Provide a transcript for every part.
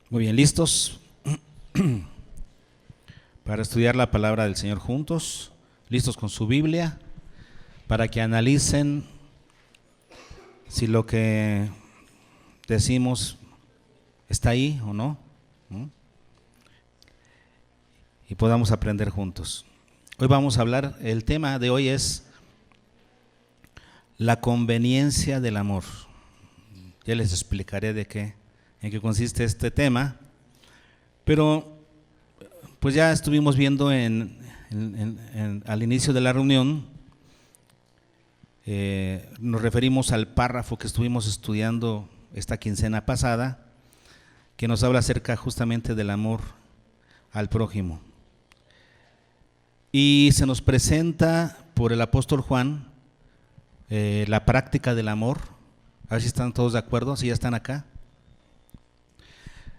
Muy bien, ¿listos para estudiar la palabra del Señor juntos? ¿Listos con su Biblia? Para que analicen si lo que decimos está ahí o no, ¿no? Y podamos aprender juntos. Hoy vamos a hablar, el tema de hoy es la conveniencia del amor. Ya les explicaré en qué consiste este tema, pero pues ya estuvimos viendo al inicio de la reunión, nos referimos al párrafo que estuvimos estudiando esta quincena pasada, que nos habla acerca justamente del amor al prójimo. Y se nos presenta por el apóstol Juan la práctica del amor. A ver si están todos de acuerdo, si ya están acá.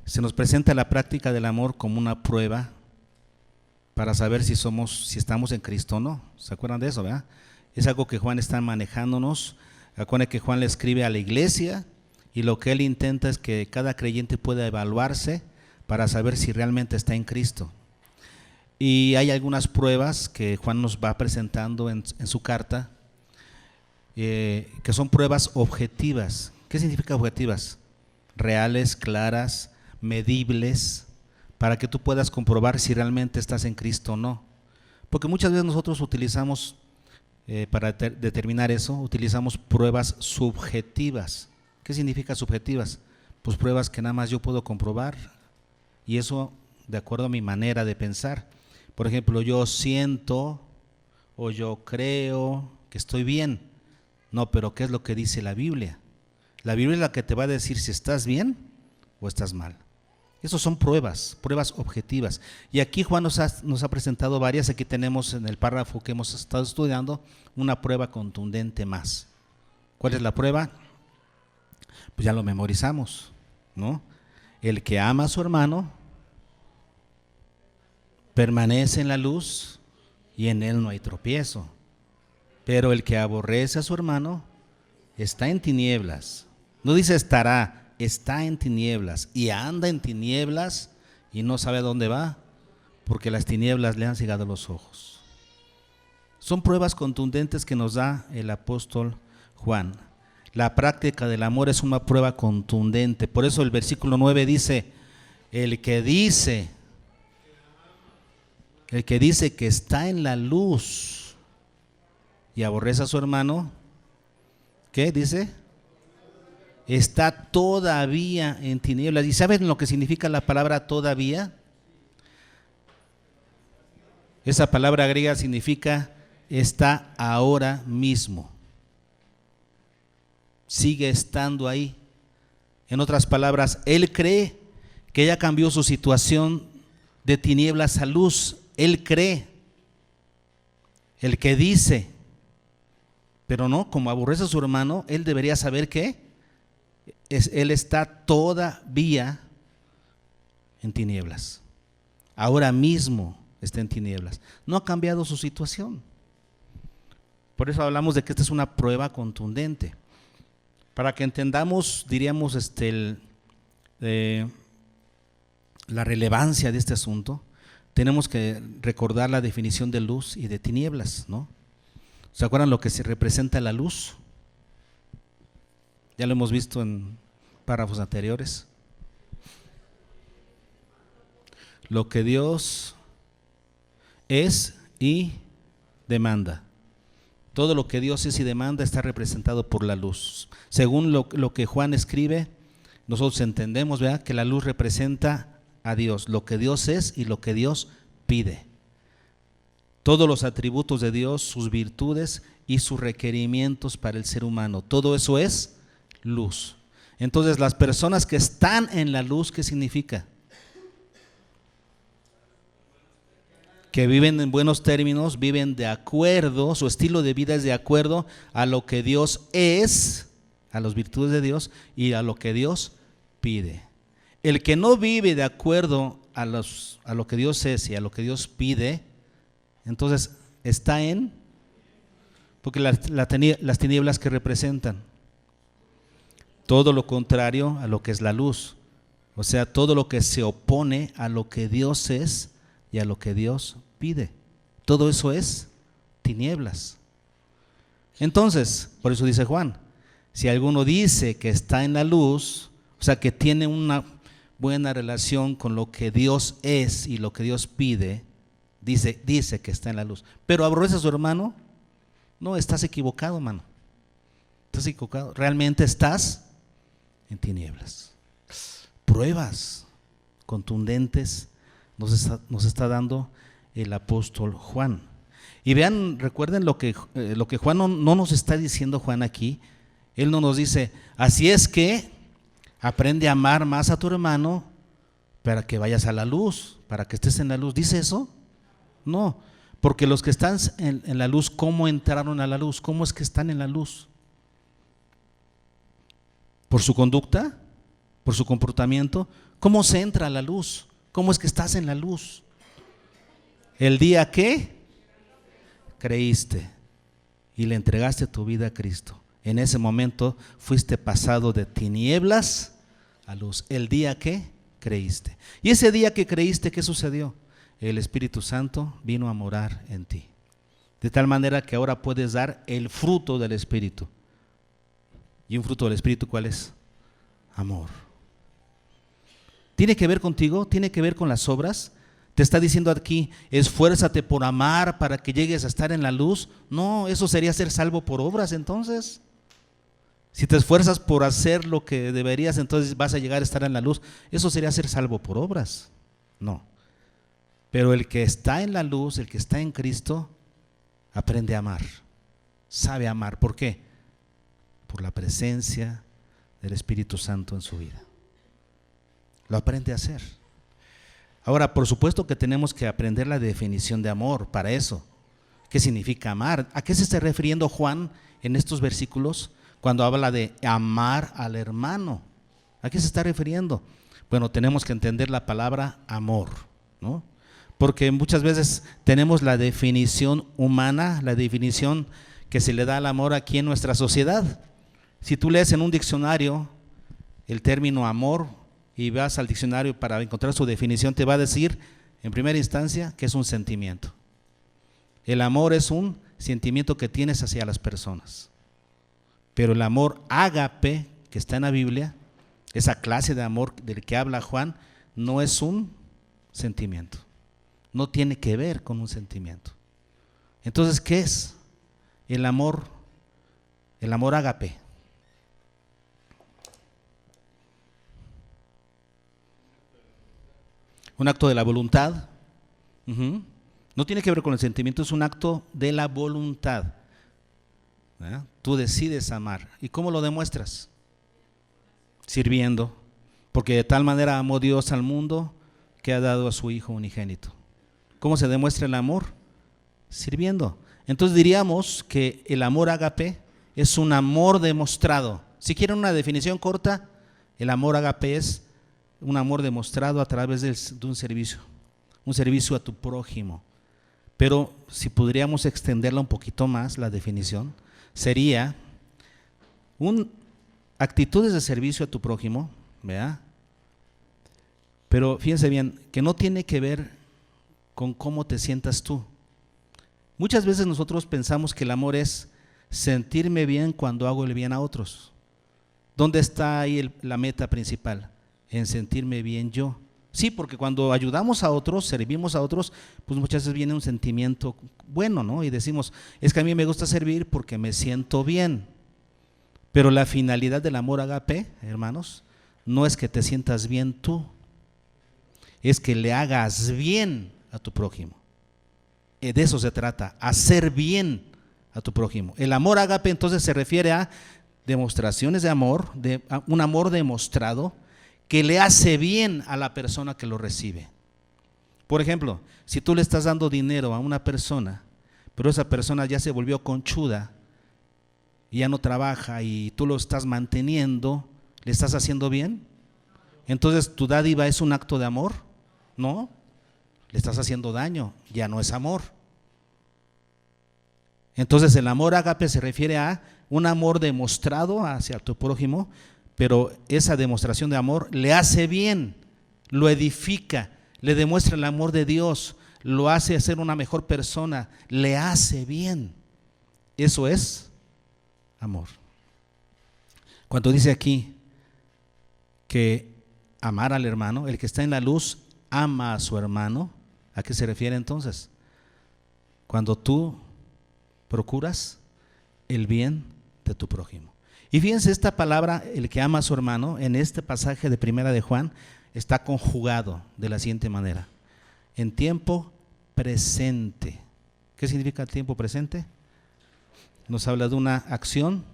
Se nos presenta la práctica del amor como una prueba para saber si estamos en Cristo o no. ¿Se acuerdan de eso, verdad? Es algo que Juan está manejándonos. Acuérdense que Juan le escribe a la iglesia y lo que él intenta es que cada creyente pueda evaluarse para saber si realmente está en Cristo. Y hay algunas pruebas que Juan nos va presentando en su carta, que son pruebas objetivas. ¿Qué significa objetivas? Reales, claras, medibles, para que tú puedas comprobar si realmente estás en Cristo o no. Porque muchas veces nosotros utilizamos, para determinar eso, utilizamos pruebas subjetivas. ¿Qué significa subjetivas? Pues pruebas que nada más yo puedo comprobar, y eso de acuerdo a mi manera de pensar. Por ejemplo, yo siento o yo creo que estoy bien. No, pero ¿qué es lo que dice la Biblia? La Biblia es la que te va a decir si estás bien o estás mal. Esas son pruebas objetivas. Y aquí Juan nos ha presentado varias. Aquí tenemos en el párrafo que hemos estado estudiando una prueba contundente más. ¿Cuál es la prueba? Pues ya lo memorizamos, ¿no? El que ama a su hermano permanece en la luz y en él no hay tropiezo. Pero el que aborrece a su hermano está en tinieblas. No dice estará, está en tinieblas y anda en tinieblas y no sabe a dónde va, porque las tinieblas le han cegado los ojos. Son pruebas contundentes que nos da el apóstol Juan. La práctica del amor es una prueba contundente. Por eso el versículo 9 dice, el que dice que está en la luz y aborrece a su hermano, ¿qué dice? Está todavía en tinieblas. ¿Y saben lo que significa la palabra todavía? Esa palabra griega significa está ahora mismo. Sigue estando ahí. En otras palabras, él cree que ya cambió su situación de tinieblas a luz. Él cree. El que dice, pero no, como aborrece a su hermano, él debería saber que él está todavía en tinieblas. Ahora mismo está en tinieblas. No ha cambiado su situación. Por eso hablamos de que esta es una prueba contundente. Para que entendamos, diríamos, la relevancia de este asunto, tenemos que recordar la definición de luz y de tinieblas, ¿no? ¿Se acuerdan lo que se representa la luz? Ya lo hemos visto en párrafos anteriores. Lo que Dios es y demanda. Todo lo que Dios es y demanda está representado por la luz. Según lo que Juan escribe, nosotros entendemos, ¿verdad?, que la luz representa a Dios, lo que Dios es y lo que Dios pide. Todos los atributos de Dios, sus virtudes y sus requerimientos para el ser humano, todo eso es luz. Entonces, las personas que están en la luz, ¿qué significa? Que viven en buenos términos, viven de acuerdo, su estilo de vida es de acuerdo a lo que Dios es, a las virtudes de Dios y a lo que Dios pide. El que no vive de acuerdo a lo que Dios es y a lo que Dios pide, entonces está porque las tinieblas que representan, todo lo contrario a lo que es la luz. O sea, todo lo que se opone a lo que Dios es y a lo que Dios pide. Todo eso es tinieblas. Entonces, por eso dice Juan, si alguno dice que está en la luz, o sea, que tiene una buena relación con lo que Dios es y lo que Dios pide, dice que está en la luz, pero aborrece a su hermano, no, estás equivocado, hermano. Estás equivocado. Realmente estás en tinieblas. Pruebas contundentes nos está dando el apóstol Juan. Y vean, recuerden lo que Juan no nos está diciendo Juan aquí. Él no nos dice, así es que aprende a amar más a tu hermano para que vayas a la luz, para que estés en la luz. ¿Dice eso? No, porque los que están en la luz, ¿cómo entraron a la luz? ¿Cómo es que están en la luz? ¿Por su conducta? ¿Por su comportamiento? ¿Cómo se entra a la luz? ¿Cómo es que estás en la luz? El día que creíste y le entregaste tu vida a Cristo, en ese momento fuiste pasado de tinieblas a luz. El día que creíste. Y ese día que creíste, ¿qué sucedió? El Espíritu Santo vino a morar en ti. De tal manera que ahora puedes dar el fruto del Espíritu. ¿Y un fruto del Espíritu cuál es? Amor. ¿Tiene que ver contigo? ¿Tiene que ver con las obras? Te está diciendo aquí, esfuérzate por amar para que llegues a estar en la luz. No, eso sería ser salvo por obras entonces. Si te esfuerzas por hacer lo que deberías, entonces vas a llegar a estar en la luz. Eso sería ser salvo por obras. No. Pero el que está en la luz, el que está en Cristo, aprende a amar. Sabe amar. ¿Por qué? Por la presencia del Espíritu Santo en su vida. Lo aprende a hacer. Ahora, por supuesto que tenemos que aprender la definición de amor para eso. ¿Qué significa amar? ¿A qué se está refiriendo Juan en estos versículos cuando habla de amar al hermano? ¿A qué se está refiriendo? Bueno, tenemos que entender la palabra amor, ¿no? Porque muchas veces tenemos la definición humana, la definición que se le da al amor aquí en nuestra sociedad. Si tú lees en un diccionario el término amor y vas al diccionario para encontrar su definición, te va a decir en primera instancia que es un sentimiento. El amor es un sentimiento que tienes hacia las personas. Pero el amor ágape, que está en la Biblia, esa clase de amor del que habla Juan, no es un sentimiento. No tiene que ver con un sentimiento. Entonces, ¿qué es el amor? El amor ágape. Un acto de la voluntad. No tiene que ver con el sentimiento, es un acto de la voluntad. Tú decides amar. ¿Y cómo lo demuestras? Sirviendo. Porque de tal manera amó Dios al mundo que ha dado a su Hijo unigénito. ¿Cómo se demuestra el amor? Sirviendo. Entonces diríamos que el amor ágape es un amor demostrado. Si quieren una definición corta, el amor ágape es un amor demostrado a través de un servicio a tu prójimo. Pero si podríamos extenderla un poquito más, la definición sería actitudes de servicio a tu prójimo, ¿verdad? Pero fíjense bien, que no tiene que ver con cómo te sientas tú. Muchas veces nosotros pensamos que el amor es sentirme bien cuando hago el bien a otros. ¿Dónde está ahí la meta principal? En sentirme bien yo. Sí, porque cuando ayudamos a otros, servimos a otros, pues muchas veces viene un sentimiento bueno, ¿no? Y decimos, es que a mí me gusta servir porque me siento bien. Pero la finalidad del amor ágape, hermanos, no es que te sientas bien tú, es que le hagas bien a tu prójimo. De eso se trata, hacer bien a tu prójimo. El amor ágape entonces se refiere a demostraciones de amor, a un amor demostrado que le hace bien a la persona que lo recibe. Por ejemplo, si tú le estás dando dinero a una persona, pero esa persona ya se volvió conchuda y ya no trabaja y tú lo estás manteniendo, ¿le estás haciendo bien? Entonces, ¿tu dádiva es un acto de amor? No, le estás haciendo daño, ya no es amor. Entonces, el amor ágape se refiere a un amor demostrado hacia tu prójimo, pero esa demostración de amor le hace bien, lo edifica, le demuestra el amor de Dios, lo hace ser una mejor persona, le hace bien. Eso es amor. Cuando dice aquí que amar al hermano, el que está en la luz ama a su hermano, ¿a qué se refiere entonces? Cuando tú procuras el bien de tu prójimo. Y fíjense, esta palabra, el que ama a su hermano, en este pasaje de Primera de Juan, está conjugado de la siguiente manera: en tiempo presente. ¿Qué significa el tiempo presente? Nos habla de una acción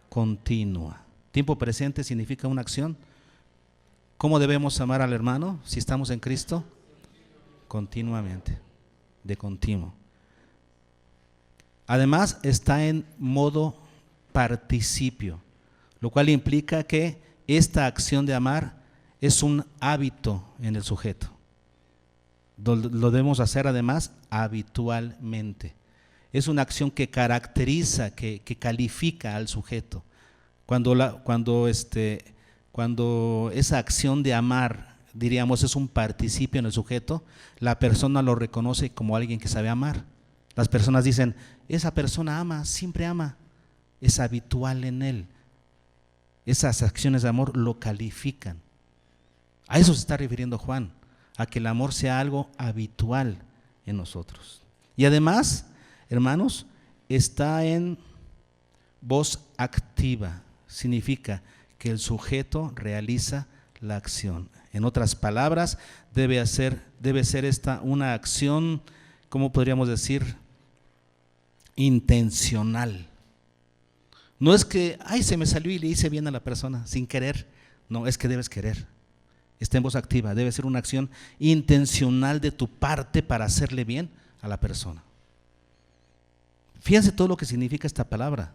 continua. Tiempo presente significa una acción. ¿Cómo debemos amar al hermano si estamos en Cristo? Continuamente, de continuo. Además está en modo participio, lo cual implica que esta acción de amar es un hábito en el sujeto. Lo debemos hacer además habitualmente. Es una acción que caracteriza, que califica al sujeto. Cuando esa acción de amar, diríamos, es un participio en el sujeto, la persona lo reconoce como alguien que sabe amar. Las personas dicen, esa persona ama, siempre ama, es habitual en él. Esas acciones de amor lo califican. A eso se está refiriendo Juan, a que el amor sea algo habitual en nosotros. Y además, hermanos, está en voz activa, significa que el sujeto realiza la acción. En otras palabras, debe ser esta una acción, ¿cómo podríamos decir? Intencional. No es que, se me salió y le hice bien a la persona, sin querer. No, es que debes querer. Está en voz activa, debe ser una acción intencional de tu parte para hacerle bien a la persona. Fíjense todo lo que significa esta palabra.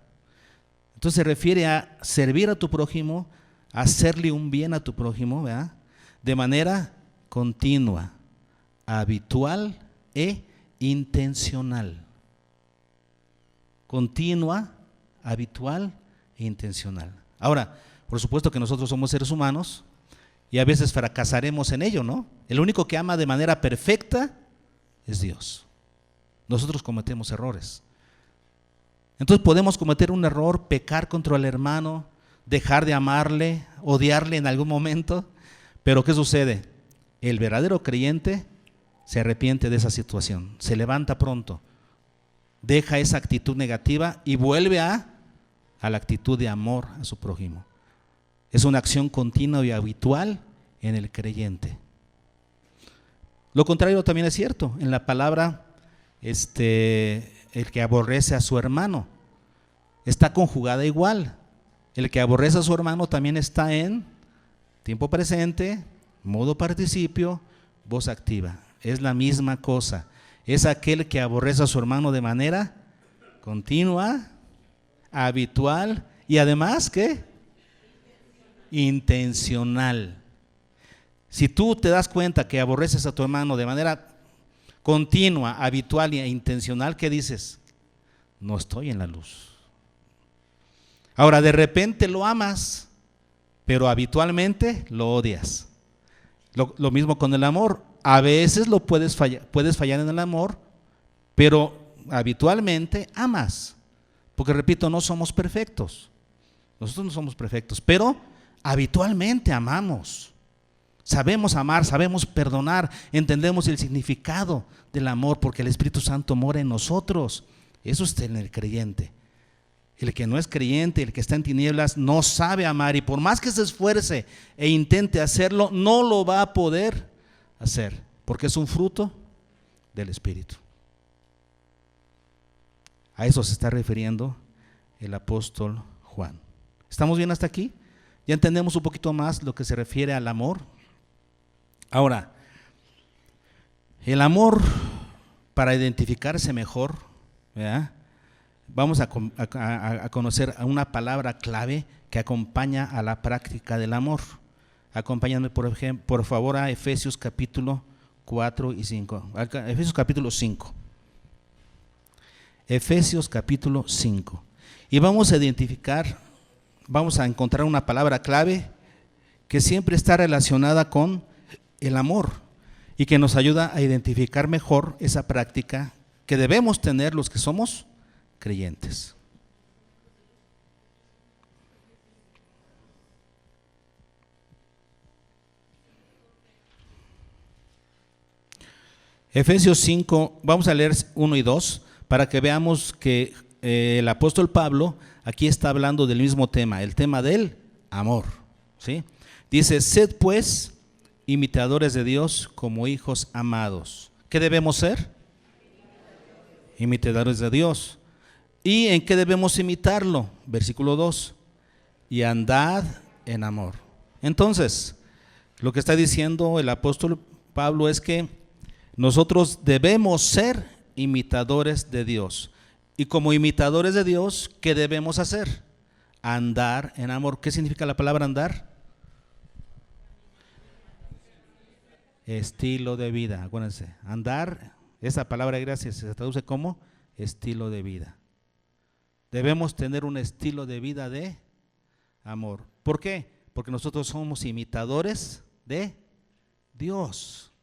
Entonces se refiere a servir a tu prójimo, a hacerle un bien a tu prójimo, ¿verdad? De manera continua, habitual e intencional. Continua, habitual e intencional. Ahora, por supuesto que nosotros somos seres humanos y a veces fracasaremos en ello, ¿no? El único que ama de manera perfecta es Dios. Nosotros cometemos errores. Entonces podemos cometer un error, pecar contra el hermano, dejar de amarle, odiarle en algún momento, pero ¿qué sucede? El verdadero creyente se arrepiente de esa situación, se levanta pronto, deja esa actitud negativa y vuelve a la actitud de amor a su prójimo. Es una acción continua y habitual en el creyente. Lo contrario también es cierto, en la palabra el que aborrece a su hermano está conjugada igual. El que aborrece a su hermano también está en tiempo presente, modo participio, voz activa. Es la misma cosa. Es aquel que aborrece a su hermano de manera continua, habitual y además, ¿qué? Intencional. Si tú te das cuenta que aborreces a tu hermano de manera continua, habitual e intencional, ¿qué dices? No estoy en la luz. Ahora, de repente lo amas, pero habitualmente lo odias. Lo mismo con el amor. A veces puedes fallar en el amor, pero habitualmente amas. Porque repito, no somos perfectos. Nosotros no somos perfectos, pero habitualmente amamos. Sabemos amar, sabemos perdonar, entendemos el significado del amor porque el Espíritu Santo mora en nosotros. Eso está en el creyente. El que no es creyente, el que está en tinieblas, no sabe amar y por más que se esfuerce e intente hacerlo, no lo va a poder hacer porque es un fruto del Espíritu. A eso se está refiriendo el apóstol Juan. ¿Estamos bien hasta aquí? ¿Ya entendemos un poquito más lo que se refiere al amor? Ahora, el amor, para identificarse mejor, ¿verdad? Vamos a conocer una palabra clave que acompaña a la práctica del amor. Acompáñame por favor a Efesios capítulo 4 y 5. Efesios capítulo 5. Efesios capítulo 5. Y vamos a identificar vamos a encontrar una palabra clave que siempre está relacionada con el amor y que nos ayuda a identificar mejor esa práctica que debemos tener los que somos creyentes. Efesios 5, vamos a leer 1 y 2 para que veamos que el apóstol Pablo aquí está hablando del mismo tema, el tema del amor, ¿sí? Dice, sed pues imitadores de Dios como hijos amados. ¿Qué debemos ser? Imitadores de Dios. ¿Y en qué debemos imitarlo? Versículo 2, y andad en amor. Entonces, lo que está diciendo el apóstol Pablo es que nosotros debemos ser imitadores de Dios. Y como imitadores de Dios, ¿qué debemos hacer? Andar en amor. ¿Qué significa la palabra andar? Estilo de vida. Acuérdense, andar, esa palabra gracias se traduce como estilo de vida. Debemos tener un estilo de vida de amor. ¿Por qué? Porque nosotros somos imitadores de Dios.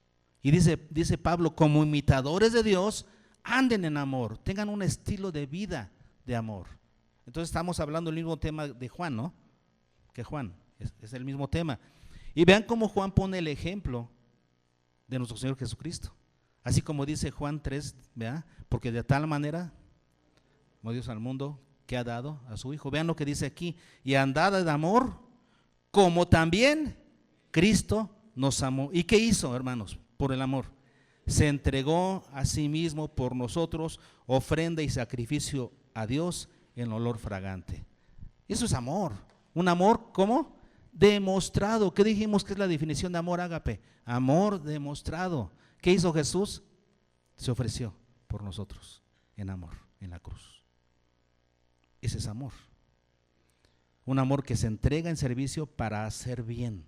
Y dice Pablo, como imitadores de Dios, anden en amor, tengan un estilo de vida de amor. Entonces estamos hablando del mismo tema de Juan, ¿no? Que Juan, es el mismo tema. Y vean cómo Juan pone el ejemplo de nuestro Señor Jesucristo. Así como dice Juan 3, ¿verdad? Porque de tal manera amó Dios al mundo que ha dado a su Hijo. Vean lo que dice aquí, y andad en amor como también Cristo nos amó. ¿Y qué hizo, hermanos? Por el amor. Se entregó a sí mismo por nosotros, ofrenda y sacrificio a Dios en olor fragante. Eso es amor. Un amor, ¿cómo? Demostrado. ¿Qué dijimos que es la definición de amor, ágape? Amor demostrado. ¿Qué hizo Jesús? Se ofreció por nosotros en amor, en la cruz. Ese es amor. Un amor que se entrega en servicio para hacer bien.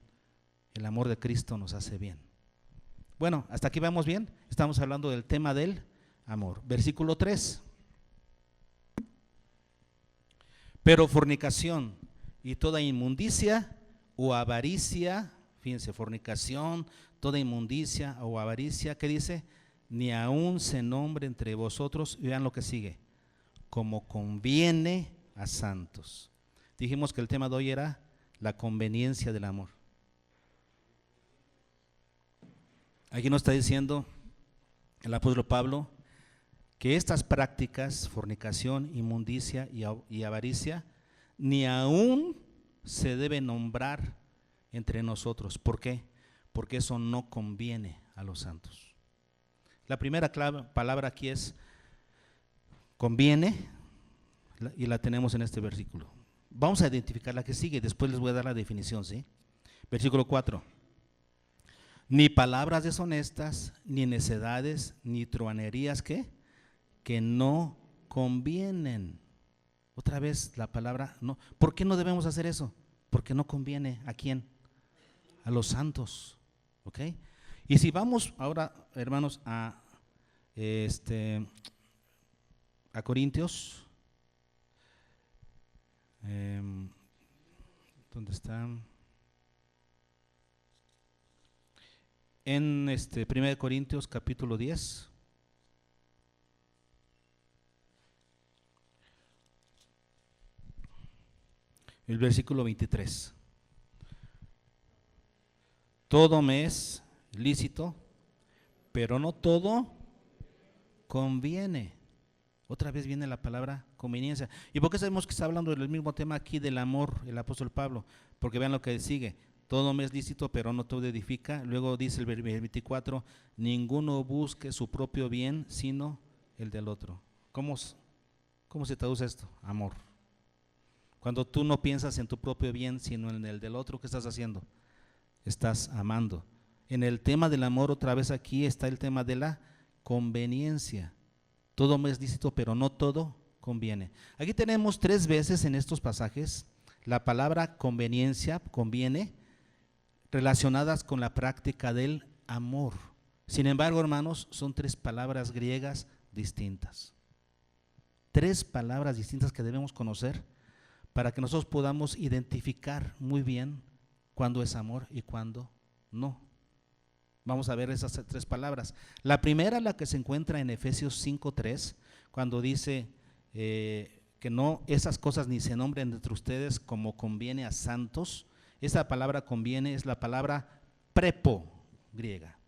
El amor de Cristo nos hace bien. Bueno, hasta aquí vamos bien. Estamos hablando del tema del amor. Versículo 3. Pero fornicación y toda inmundicia o avaricia, fíjense, fornicación, toda inmundicia o avaricia, ¿qué dice? Ni aún se nombre entre vosotros, vean lo que sigue, como conviene a santos. Dijimos que el tema de hoy era la conveniencia del amor. Aquí nos está diciendo el apóstol Pablo que estas prácticas, fornicación, inmundicia y avaricia, ni aún se debe nombrar entre nosotros. ¿Por qué? Porque eso no conviene a los santos. La primera palabra aquí es conviene, y la tenemos en este versículo. Vamos a identificar la que sigue, después les voy a dar la definición, ¿sí? Versículo 4. Ni palabras deshonestas, ni necedades, ni truanerías que no convienen. Otra vez la palabra no. ¿Por qué no debemos hacer eso? Porque no conviene. ¿A quién? A los santos. ¿Ok? Y si vamos ahora, hermanos, a Corintios, ¿dónde están? En 1 Corintios capítulo 10. El versículo 23. Todo me es lícito, pero no todo conviene. Otra vez viene la palabra conveniencia. ¿Y por qué sabemos que está hablando del mismo tema aquí del amor, el apóstol Pablo? Porque vean lo que sigue. Todo me es lícito, pero no todo edifica. Luego dice el 24, ninguno busque su propio bien, sino el del otro. ¿Cómo se traduce esto? Amor. Cuando tú no piensas en tu propio bien, sino en el del otro, ¿qué estás haciendo? Estás amando. En el tema del amor, otra vez aquí está el tema de la conveniencia. Todo me es lícito, pero no todo conviene. Aquí tenemos 3 veces en estos pasajes la palabra conveniencia, conviene, relacionadas con la práctica del amor. Sin embargo, hermanos, son 3 palabras griegas distintas. 3 palabras distintas que debemos conocer para que nosotros podamos identificar muy bien cuándo es amor y cuándo no. Vamos a ver esas tres palabras. La primera, la que se encuentra en Efesios 5:3, cuando dice que no, esas cosas ni se nombren entre ustedes como conviene a santos. Esa palabra conviene es la palabra prepo griega.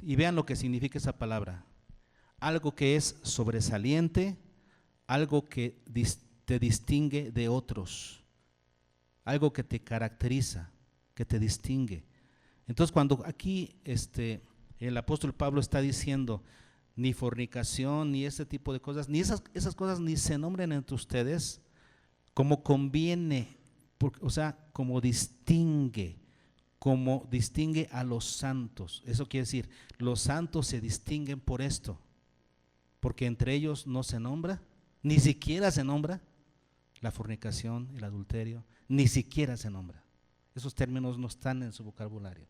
Y vean lo que significa esa palabra. Algo que es sobresaliente, algo que te distingue de otros, algo que te caracteriza, que te distingue. Entonces, cuando aquí el apóstol Pablo está diciendo ni fornicación, ni ese tipo de cosas, ni esas cosas ni se nombren entre ustedes, como conviene, o sea, como distingue a los santos. Eso quiere decir, los santos se distinguen por esto, porque entre ellos no se nombra, ni siquiera se nombra la fornicación, el adulterio, ni siquiera se nombra. Esos términos no están en su vocabulario.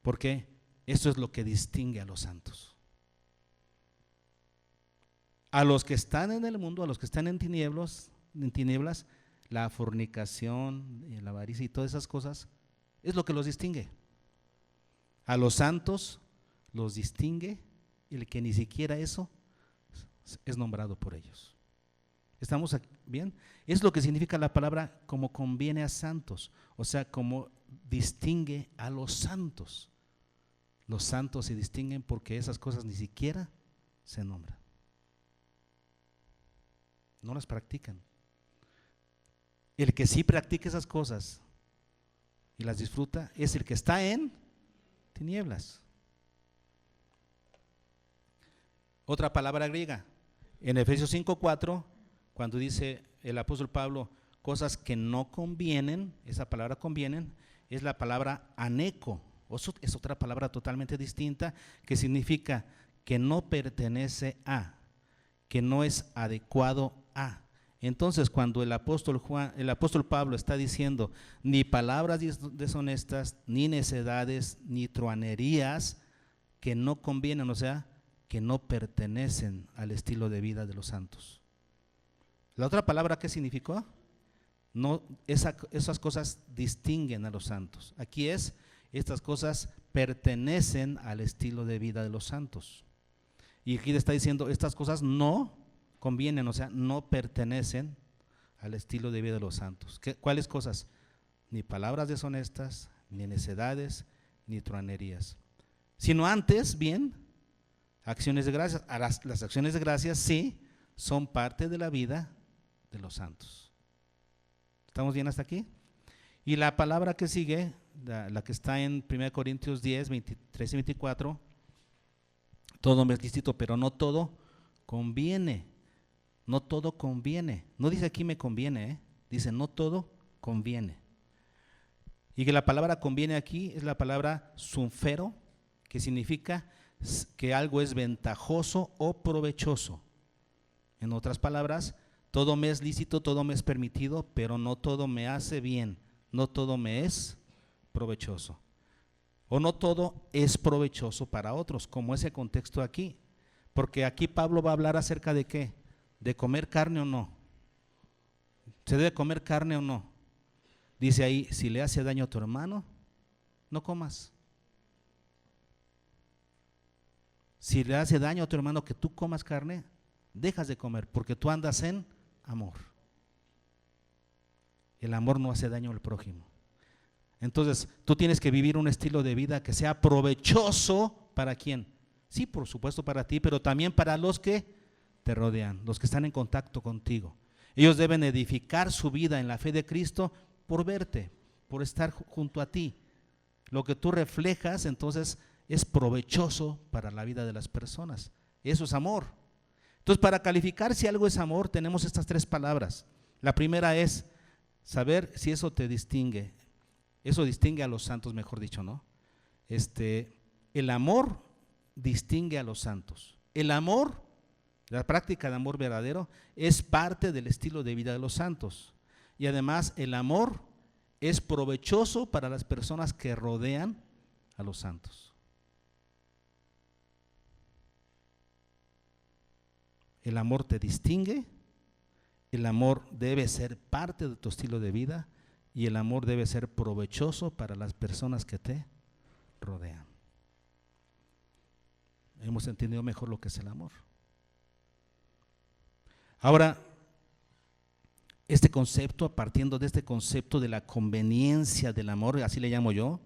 ¿Por qué? Eso es lo que distingue a los santos. A los que están en el mundo, a los que están en tinieblas, la fornicación, la avaricia y todas esas cosas, es lo que los distingue. A los santos los distingue el que ni siquiera eso es nombrado por ellos. ¿Estamos bien? Es lo que significa la palabra como conviene a santos, o sea, como distingue a los santos. Los santos se distinguen porque esas cosas ni siquiera se nombran. No las practican. El que sí practica esas cosas y las disfruta es el que está en tinieblas. Otra palabra griega, en Efesios 5:4, cuando dice el apóstol Pablo cosas que no convienen, esa palabra convienen, es la palabra aneco. Es otra palabra totalmente distinta que significa que no pertenece a, que no es adecuado a. Entonces, cuando el apóstol Pablo está diciendo ni palabras deshonestas, ni necedades, ni truanerías que no convienen, o sea, que no pertenecen al estilo de vida de los santos. La otra palabra, ¿qué significó? No, esas cosas distinguen a los santos. Aquí estas cosas pertenecen al estilo de vida de los santos. Y aquí le está diciendo, estas cosas no convienen, o sea, no pertenecen al estilo de vida de los santos. ¿Cuáles cosas? Ni palabras deshonestas, ni necedades, ni truanerías. Sino antes, bien, acciones de gracias. Las acciones de gracias sí son parte de la vida de los santos. ¿Estamos bien hasta aquí? Y la palabra que sigue, la que está en 1 Corintios 10, 23 y 24, todo me es lícito, pero no todo conviene. No todo conviene. No dice aquí me conviene, dice no todo conviene. Y que la palabra conviene aquí es la palabra sunfero, que significa que algo es ventajoso o provechoso. En otras palabras, todo me es lícito, todo me es permitido, pero no todo me hace bien, no todo me es provechoso. O no todo es provechoso para otros, como ese contexto aquí. Porque aquí Pablo va a hablar acerca de ¿qué? De comer carne o no. ¿Se debe comer carne o no? Dice ahí, si le hace daño a tu hermano, no comas. Si le hace daño a tu hermano que tú comas carne, dejas de comer, porque tú andas en amor. El amor no hace daño al prójimo. Entonces, tú tienes que vivir un estilo de vida que sea provechoso ¿para quién? Sí, por supuesto para ti, pero también para los que te rodean, los que están en contacto contigo. Ellos deben edificar su vida en la fe de Cristo por verte, por estar junto a ti. Lo que tú reflejas, entonces, es provechoso para la vida de las personas. Eso es amor. Entonces, para calificar si algo es amor, tenemos estas tres palabras. La primera es saber si eso te distingue. Eso distingue a los santos, mejor dicho, ¿no? El amor distingue a los santos. El amor, la práctica de amor verdadero, es parte del estilo de vida de los santos. Y además, el amor es provechoso para las personas que rodean a los santos. El amor te distingue, el amor debe ser parte de tu estilo de vida y el amor debe ser provechoso para las personas que te rodean. Hemos entendido mejor lo que es el amor. Ahora, este concepto, partiendo de este concepto de la conveniencia del amor, así le llamo yo,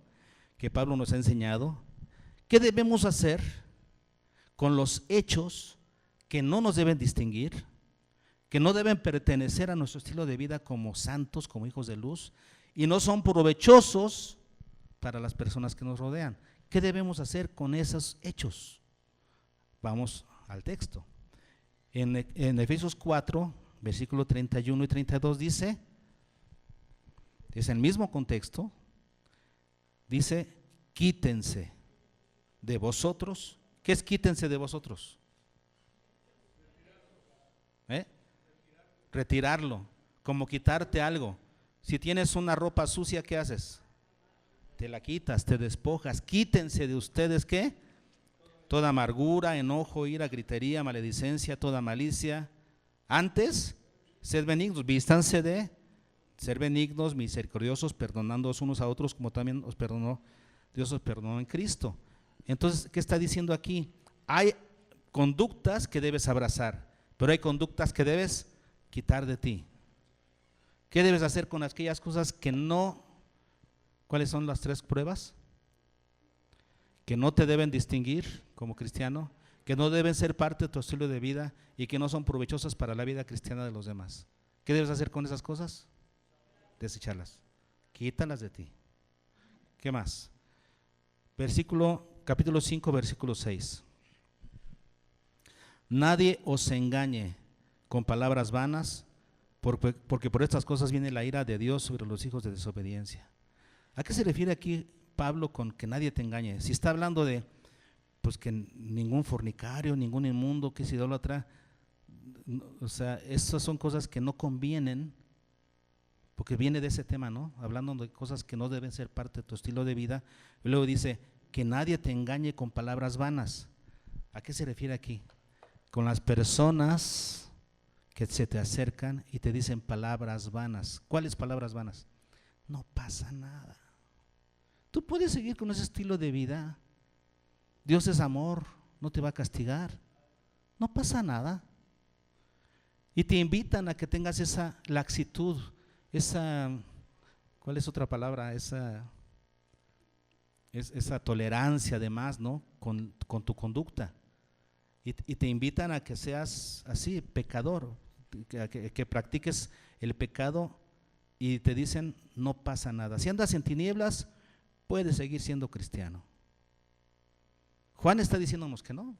que Pablo nos ha enseñado, ¿qué debemos hacer con los hechos que no nos deben distinguir, que no deben pertenecer a nuestro estilo de vida como santos, como hijos de luz, y no son provechosos para las personas que nos rodean? ¿Qué debemos hacer con esos hechos? Vamos al texto. En Efesios 4, versículo 31 y 32 dice, es el mismo contexto, dice, quítense de vosotros. ¿Qué es quítense de vosotros? Retirarlo, como quitarte algo. Si tienes una ropa sucia, ¿qué haces? Te la quitas, te despojas. Quítense de ustedes, ¿qué? Toda amargura, enojo, ira, gritería, maledicencia, toda malicia. Antes, sed benignos, vístanse de ser benignos, misericordiosos, perdonándoos unos a otros, como también os perdonó, Dios os perdonó en Cristo. Entonces, ¿qué está diciendo aquí? Hay conductas que debes abrazar, pero hay conductas que debes quitar de ti. ¿Qué debes hacer con aquellas cosas que no? ¿Cuáles son las 3 pruebas? Que no te deben distinguir como cristiano, que no deben ser parte de tu estilo de vida y que no son provechosas para la vida cristiana de los demás. ¿Qué debes hacer con esas cosas? Desecharlas, quítalas de ti. ¿Qué más? Capítulo 5, versículo 6. Nadie os engañe con palabras vanas, porque por estas cosas viene la ira de Dios sobre los hijos de desobediencia. ¿A qué se refiere aquí Pablo con que nadie te engañe? Si está hablando de, pues, que ningún fornicario, ningún inmundo que es idólatra, o sea, esas son cosas que no convienen, porque viene de ese tema, ¿no? Hablando de cosas que no deben ser parte de tu estilo de vida. Y luego dice, que nadie te engañe con palabras vanas. ¿A qué se refiere aquí? Con las personas que se te acercan y te dicen palabras vanas. ¿Cuáles palabras vanas? No pasa nada. Tú puedes seguir con ese estilo de vida. Dios es amor, no te va a castigar. No pasa nada. Y te invitan a que tengas esa laxitud, ¿cuál es otra palabra? Esa tolerancia además, ¿no? Con tu conducta. Y te invitan a que seas así, pecador, que practiques el pecado y te dicen, no pasa nada. Si andas en tinieblas, puedes seguir siendo cristiano. Juan está diciéndonos que no,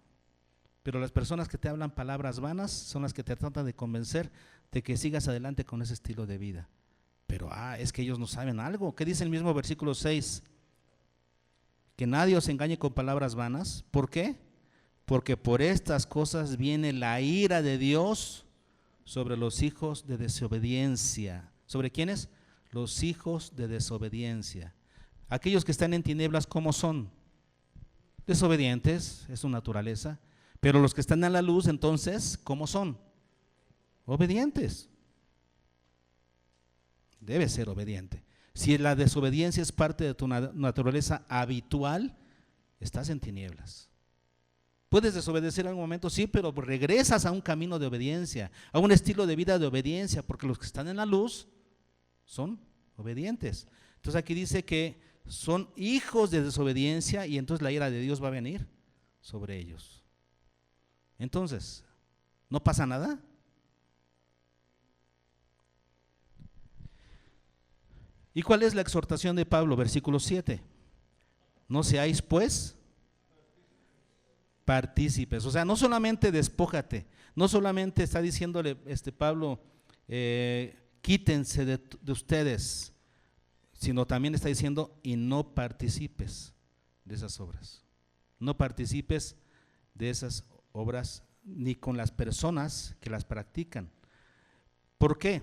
pero las personas que te hablan palabras vanas son las que te tratan de convencer de que sigas adelante con ese estilo de vida. Pero es que ellos no saben algo. ¿Qué dice el mismo versículo 6? Que nadie os engañe con palabras vanas. ¿Por qué? Porque por estas cosas viene la ira de Dios sobre los hijos de desobediencia. ¿Sobre quiénes? Los hijos de desobediencia. Aquellos que están en tinieblas, ¿cómo son? Desobedientes, es su naturaleza. Pero los que están en la luz, entonces, ¿cómo son? Obedientes. Debe ser obediente. Si la desobediencia es parte de tu naturaleza habitual, estás en tinieblas. Puedes desobedecer en un momento, sí, pero regresas a un camino de obediencia, a un estilo de vida de obediencia, porque los que están en la luz son obedientes. Entonces aquí dice que son hijos de desobediencia y entonces la ira de Dios va a venir sobre ellos. Entonces, ¿no pasa nada? ¿Y cuál es la exhortación de Pablo? Versículo 7. No seáis pues partícipes. O sea, no solamente despójate, no solamente está diciéndole Pablo, quítense de ustedes, sino también está diciendo, y no participes de esas obras. No participes de esas obras ni con las personas que las practican. ¿Por qué?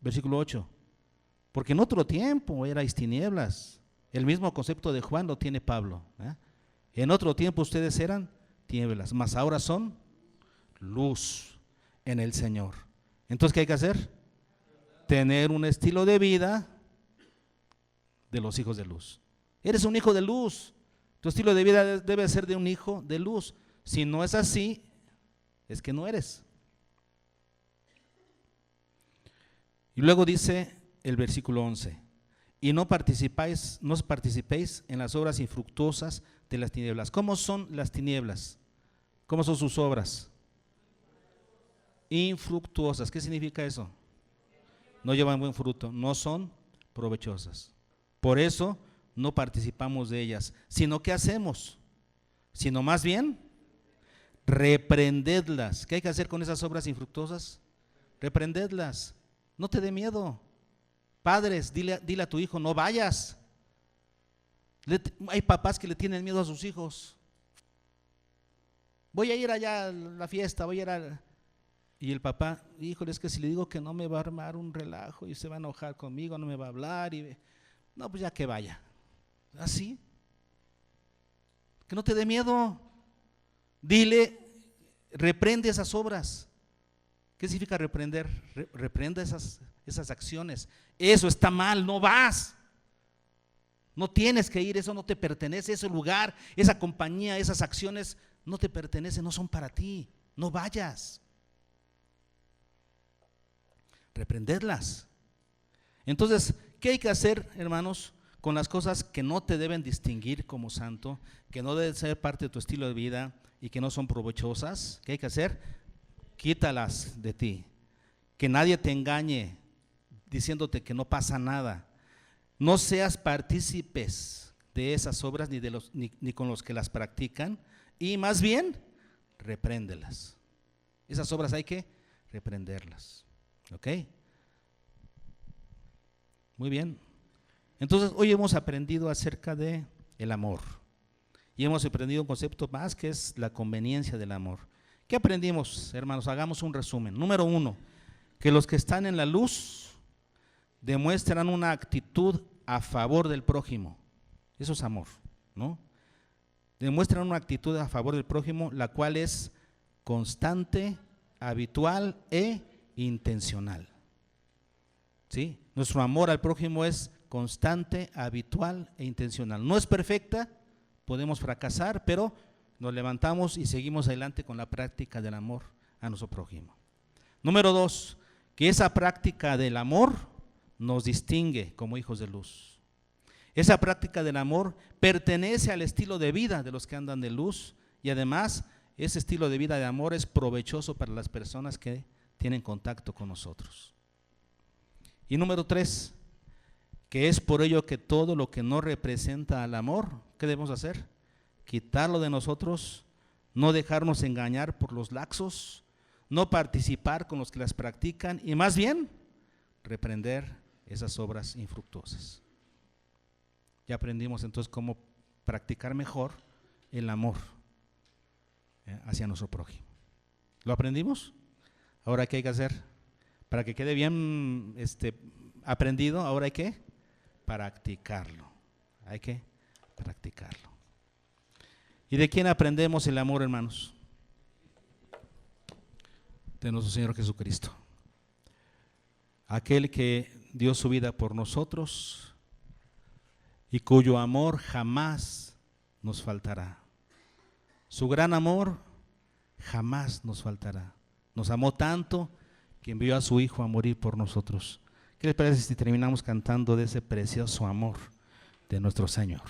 Versículo 8. Porque en otro tiempo erais tinieblas. El mismo concepto de Juan lo tiene Pablo. En otro tiempo ustedes eran tinieblas, mas ahora son luz en el Señor. Entonces, ¿qué hay que hacer? Tener un estilo de vida de los hijos de luz. Eres un hijo de luz. Tu estilo de vida debe ser de un hijo de luz. Si no es así, es que no eres. Y luego dice el versículo 11, y no participéis en las obras infructuosas de las tinieblas. ¿Cómo son las tinieblas? ¿Cómo son sus obras? Infructuosas. ¿Qué significa eso? No llevan buen fruto, no son provechosas. Por eso no participamos de ellas, sino ¿qué hacemos? Sino más bien reprendedlas. ¿Qué hay que hacer con esas obras infructuosas? Reprendedlas. No te dé miedo. Padres, dile a tu hijo, no vayas. Hay papás que le tienen miedo a sus hijos. Voy a ir allá a la fiesta, voy a ir a... Y el papá, híjole, es que si le digo que no, me va a armar un relajo y se va a enojar conmigo, no me va a hablar. No, pues ya que vaya. ¿Así? Que no te dé miedo. Dile, reprende esas obras. ¿Qué significa reprender? Reprende esas acciones. Eso está mal, no vas. No tienes que ir, eso no te pertenece, ese lugar, esa compañía, esas acciones no te pertenecen, no son para ti. No vayas. Reprendedlas. Entonces, ¿qué hay que hacer, hermanos, con las cosas que no te deben distinguir como santo, que no deben ser parte de tu estilo de vida y que no son provechosas? ¿Qué hay que hacer? Quítalas de ti. Que nadie te engañe diciéndote que no pasa nada. No seas partícipes de esas obras ni con los que las practican, y más bien repréndelas. Esas obras hay que reprenderlas. ¿Ok? Muy bien. Entonces, hoy hemos aprendido acerca de el amor. Y hemos aprendido un concepto más, que es la conveniencia del amor. ¿Qué aprendimos, hermanos? Hagamos un resumen. Número 1, que los que están en la luz demuestran una actitud a favor del prójimo. Eso es amor, ¿no? Demuestran una actitud a favor del prójimo, la cual es constante, habitual e intencional. ¿Sí? Nuestro amor al prójimo es constante, habitual e intencional. No es perfecta, podemos fracasar, pero nos levantamos y seguimos adelante con la práctica del amor a nuestro prójimo. Número 2, que esa práctica del amor nos distingue como hijos de luz. Esa práctica del amor pertenece al estilo de vida de los que andan de luz, y además ese estilo de vida de amor es provechoso para las personas que tienen contacto con nosotros. Y número 3, que es por ello que todo lo que no representa al amor, ¿qué debemos hacer? Quitarlo de nosotros, no dejarnos engañar por los laxos, no participar con los que las practican, y más bien reprender esas obras infructuosas. Ya aprendimos entonces cómo practicar mejor el amor hacia nuestro prójimo. ¿Lo aprendimos? Ahora, ¿qué hay que hacer? Para que quede bien aprendido, ahora hay que practicarlo. Hay que practicarlo. ¿Y de quién aprendemos el amor, hermanos? De nuestro Señor Jesucristo. Aquel que dio su vida por nosotros y cuyo amor jamás nos faltará. Su gran amor jamás nos faltará. Nos amó tanto que envió a su Hijo a morir por nosotros. ¿Qué les parece si terminamos cantando de ese precioso amor de nuestro Señor?